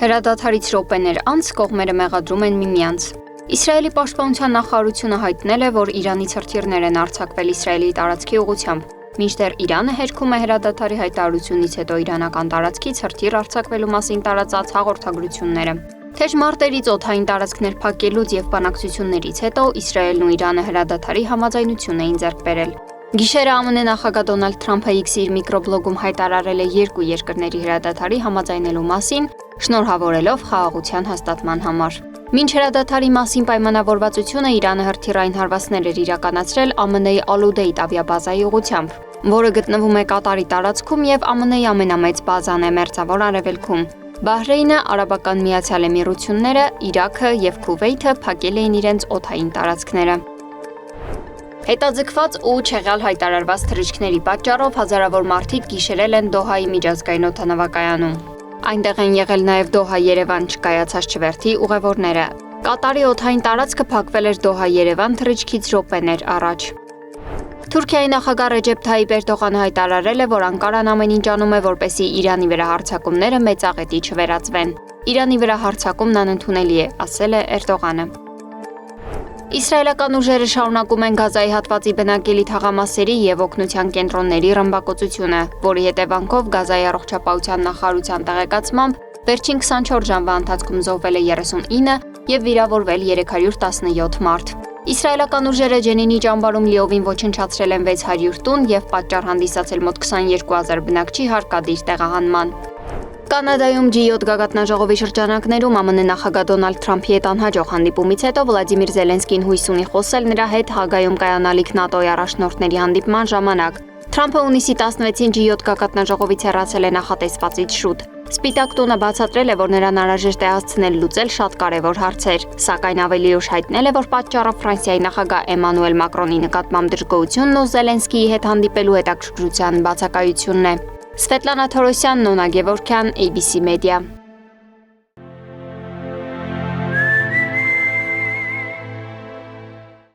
Հրադադարից րոպեներ անց կողմերը մեղադրում են միմյանց։ Իսրայելի պաշտպանության նախարարությունը հայտնել է, որ Իրանի ցրտիրներ են արձակվել Իսրայելի տարածքի ուղղությամբ, մինչդեռ Իրանը հերքում է հրադադարի հայտարարությունից հետո իրանական տարածքի ցրտիր արձակվելու մասին տարածած հաղորդագրությունները։ Թեժ մարտերից օդային տարածքներ փակելուց եւ բանակցություններից հետո Իսրայելն ու Իրանը հրադադարի համաձայնություն էին ձեռք բերել։ Գիշերը ԱՄՆ նախագահ Դոնալդ Թրամփը X-ի իր միկրոբլոգում հայտարարել է երկու երկրների հրադադարի համաձայնելու մասին, շնորհավորելով խաղաղության հաստատման համար։ Մինչ հրադադարի մասին պայմանավորվածությունը Իրանը հրթիռային հարվածներ էր իրականացրել ԱՄՆ-ի Ալուդեյտ ավիաբազայի ուղղությամբ, որը գտնվում է Կատարի տարածքում եւ ԱՄՆ-ի ամենամեծ բազան է Մերձավոր Արևելքում։ Բահրեյնը, Արաբական Միացյալ Էմիրությունները, Իրաքը եւ Քուվեյթը փակել էին իրենց օդային տարածքները։ Հետաձգված ու չեղյալ հայտարարված թռիչքների պատճառով հազարավոր մարդիկ գիշերել են Դոհայի միջազգային օդանավակայանում։ Այնտեղ են եղել նաև Դոհա-Երևան չկայացած չվերթի ուղևորները։ Կատարի օդային տարածքը փակվել էր Դոհա-Երևան թռիչքից րոպեներ առաջ։ Թուրքիայի նախագահ Ռեջեփ Թայիպ Էրդողանը հայտարարել է, որ Անկարան ամեն ինչ անում է, որպեսզի Իրանի վրա հարձակումները մեծաղետի չվերածվեն։ Իրանի վրա հարձակումն անընդունելի է, ասել է Էրդողանը։ Իսրայելական ուժերը շարունակում են Գազայի հատվածի բնակելի թաղամասերի եւ օգնության կենտրոնների ռմբակոծությունը, որի հետևանքով Գազայի առողջապահության նախարարության տեղեկացմամբ վերջին 24 ժամվա ընթացքում զոհվել է 39 եւ վիրավորվել 317 մարդ։ Իսրայելական ուժերը Ջենինի ճամբարում լիովին ոչնչացրել են 600 տուն եւ պատճառ հանդիսացել մոտ 22,000 բնակչի հարկադիր տեղահանման։ Կանադայում G7 գագաթնաժողովի շրջանակներում ԱՄՆ նախագահ Դոնալդ Թրամփի հետ անհաջող հանդիպումից հետո Վլադիմիր Զելենսկին հույս ունի խոսել նրա հետ Հագայում կայանալիք ՆԱՏՕ-ի առաջնորդների հանդիպման ժամանակ։ Թրամփը հունիսի 16-ին G7 գագաթնաժողովից հեռացել է նախատեսվածից շուտ։ Սպիտակ տունը բացատրել է, որ նրան անհրաժեշտ է հասցնել լուծել շատ կարևոր հարցեր, սակայն ավելի ուշ հայտնել է, որ պատճառը Ֆրանսիայի նախագահ Էմանուել Մակրոնի նկատմամբ դժգոհությունն ու Զելենսկիի հետ հանդիպելու հետաքրքրության բացակայությունն է։ Սվետլանա Թորոսյան, Նոնա Գևորգյան, ABC Media։